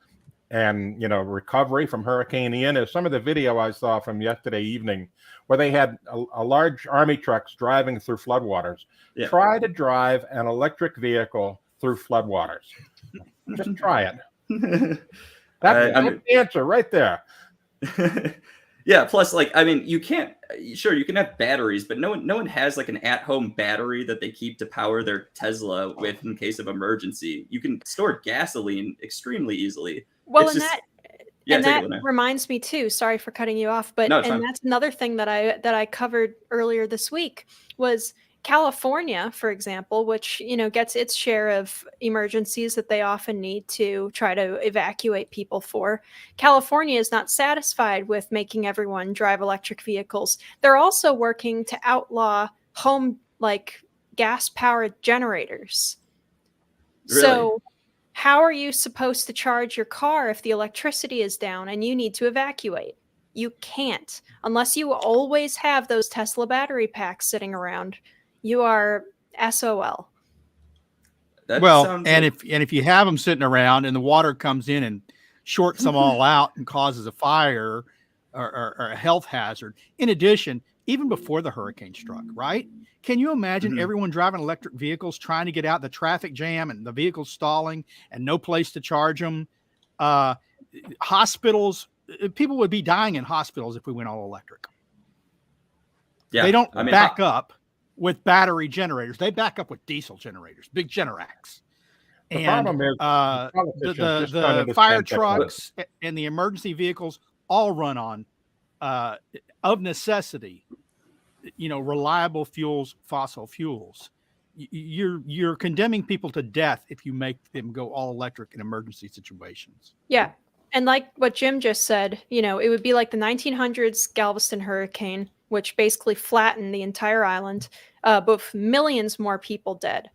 and recovery from Hurricane Ian is some of the video I saw from yesterday evening where they had a large army trucks driving through floodwaters. Yeah. Try to drive an electric vehicle through floodwaters. Just try it. That's the answer right there. Yeah. Plus, you can have batteries, but no one has like an at-home battery that they keep to power their Tesla with in case of emergency. You can store gasoline extremely easily. Well, that reminds me too. Sorry for cutting you off, but that's another thing that I covered earlier this week was California, for example, which gets its share of emergencies that they often need to try to evacuate people for. California is not satisfied with making everyone drive electric vehicles. They're also working to outlaw home gas-powered generators. Really? So how are you supposed to charge your car if the electricity is down and you need to evacuate? You can't. Unless you always have those Tesla battery packs sitting around, you are SOL. If you have them sitting around and the water comes in and shorts them all out and causes a fire or a health hazard. In addition, even before the hurricane struck, right? Can you imagine everyone driving electric vehicles trying to get out the traffic jam and the vehicles stalling and no place to charge them? Hospitals, people would be dying in hospitals if we went all electric. Yeah, they don't back up with battery generators. They back up with diesel generators, big Generacs. The problem is the fire trucks and the emergency vehicles all run on, of necessity, reliable fuels, fossil fuels. You're condemning people to death if you make them go all electric in emergency situations. Yeah. And like what Jim just said, it would be like the 1900s Galveston hurricane, which basically flattened the entire island, but with millions more people dead.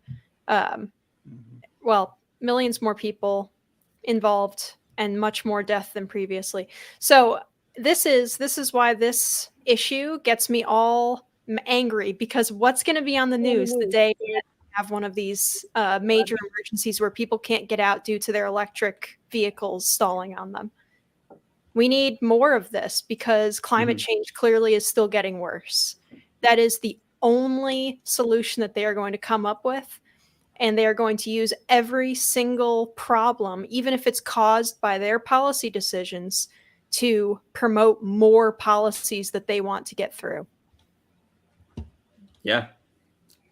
Well, millions more people involved and much more death than previously. So this is why this issue gets me all angry, because what's going to be on the news the day we have one of these major emergencies where people can't get out due to their electric vehicles stalling on them? We need more of this because climate change clearly is still getting worse. That is the only solution that they are going to come up with. And they are going to use every single problem, even if it's caused by their policy decisions, to promote more policies that they want to get through. Yeah.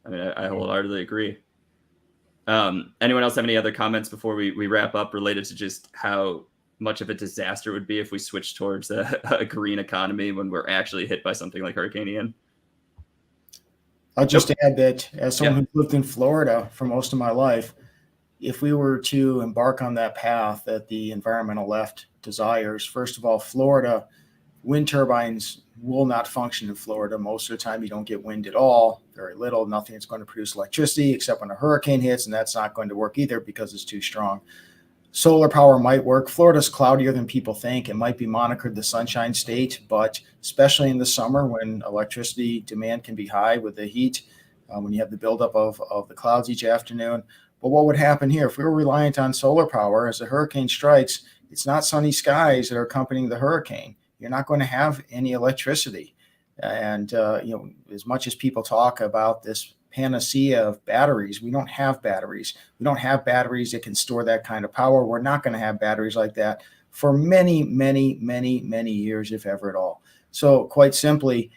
I mean, I wholeheartedly agree. Anyone else have any other comments before we wrap up related to just how much of a disaster it would be if we switched towards a green economy when we're actually hit by something like Hurricane Ian? I'll just add that as someone who lived in Florida for most of my life, if we were to embark on that path that the environmental left desires, first of all, Florida, wind turbines will not function in Florida. Most of the time, you don't get wind at all, very little, nothing that's going to produce electricity except when a hurricane hits, and that's not going to work either because it's too strong. Solar power might work. Florida's cloudier than people think. It might be monikered the Sunshine State, but especially in the summer when electricity demand can be high with the heat, when you have the buildup of the clouds each afternoon. But what would happen here if we were reliant on solar power as a hurricane strikes? It's not sunny skies that are accompanying the hurricane. You're not going to have any electricity. And, as much as people talk about this panacea of batteries, we don't have batteries. We don't have batteries that can store that kind of power. We're not going to have batteries like that for many, many, many, many years, if ever at all. So quite simply,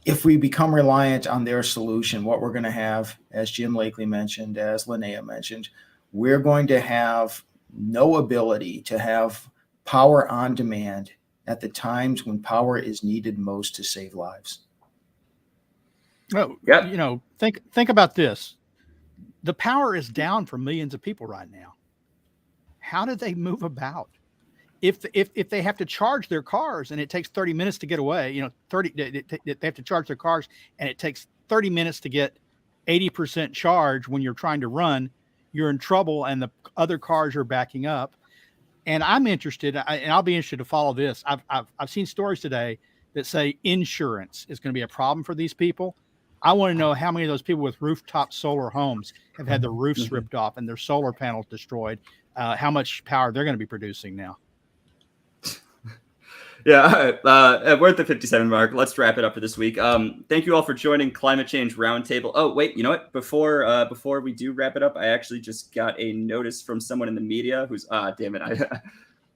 if we become reliant on their solution, what we're going to have, as Jim Lakely mentioned, as Linnea mentioned, we're going to have no ability to have power on demand at the times when power is needed most to save lives. Oh, yeah. Think about this. The power is down for millions of people right now. How do they move about? If they have to charge their cars and it takes 30 minutes to get away, they have to charge their cars and it takes 30 minutes to get 80% charge when you're trying to run, you're in trouble and the other cars are backing up. And I'm interested, and I'll be interested to follow this. I've seen stories today that say insurance is going to be a problem for these people. I want to know how many of those people with rooftop solar homes have had the roofs ripped off and their solar panels destroyed. How much power they're going to be producing now. Yeah, we're at the 57 mark. Let's wrap it up for this week. Thank you all for joining Climate Change Roundtable. Oh, wait, you know what? Before we do wrap it up, I actually just got a notice from someone in the media who's, damn it.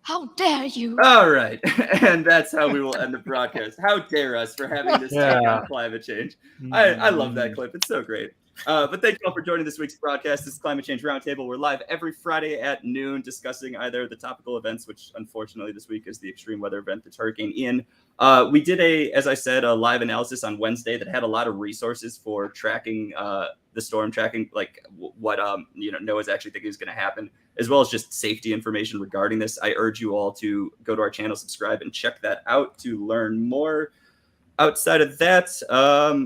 How dare you? All right. And that's how we will end the broadcast. How dare us for having this take on climate change. I love that clip. It's so great. But thank you all for joining this week's broadcast. This is Climate Change Roundtable. We're live every Friday at noon discussing either the topical events, which unfortunately this week is the extreme weather event that's Hurricane Ian. We did as I said, a live analysis on Wednesday that had a lot of resources for tracking the storm, tracking like what NOAA's actually thinking is going to happen, as well as just safety information regarding this. I urge you all to go to our channel, subscribe, and check that out to learn more. Outside of that,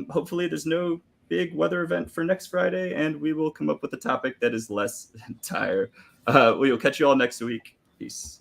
hopefully there's no big weather event for next Friday, and we will come up with a topic that is less dire. We will catch you all next week. Peace.